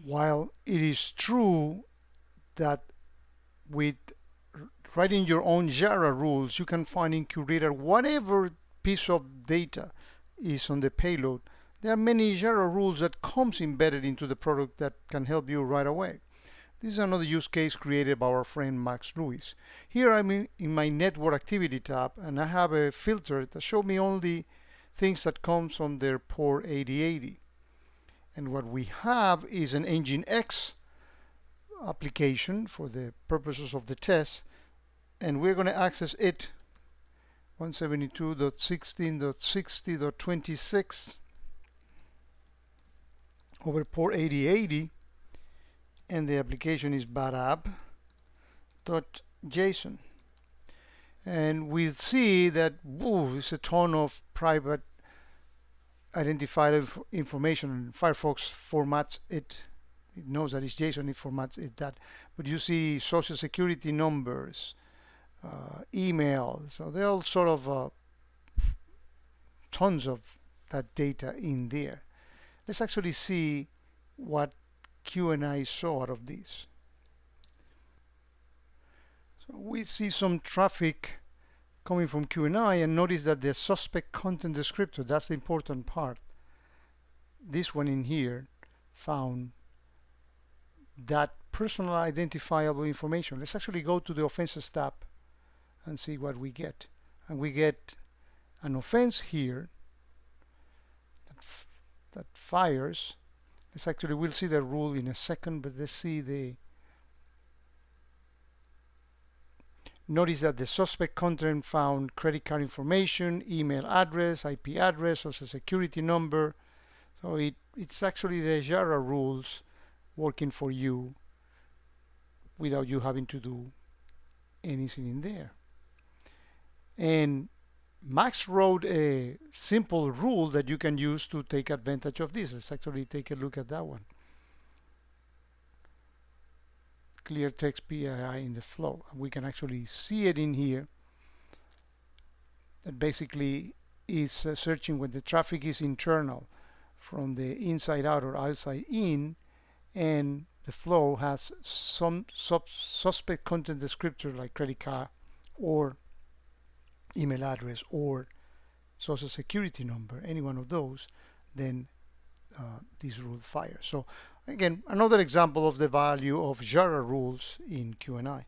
while it is true that with writing your own Yara rules, you can find in QRadar whatever piece of data is on the payload. There are many Yara rules that comes embedded into the product that can help you right away. This is another use case created by our friend Max Lewis. Here I'm in my network activity tab, and I have a filter that shows me only things that comes on their port 8080. And what we have is an Nginx application for the purposes of the test, and we're going to access it 172.16.60.26 over port 8080, and the application is badapp.json. And we see that it's a ton of private identified information, and Firefox formats it. It knows that it's JSON, it formats it that. But you see social security numbers, email. So there are all sort of tons of that data in there. Let's actually see what QNI saw out of this. So we see some traffic coming from QNI, and notice that the suspect content descriptor, that's the important part. This one in here found that personal identifiable information. Let's actually go to the offenses tab and see what we get. And we get an offense here that fires. Let's actually, we'll see the rule in a second, but let's see the. Notice that the suspect content found credit card information, email address, IP address, social security number. So it's actually the Yara rules working for you without you having to do anything in there. And Max wrote a simple rule that you can use to take advantage of this. Let's actually take a look at that one. Clear text PII in the flow. And we can actually see it in here. That basically is searching when the traffic is internal from the inside out or outside in, and the flow has some suspect content descriptor like credit card or email address or social security number, any one of those, then this rule fires. So again, another example of the value of Yara rules in QNI.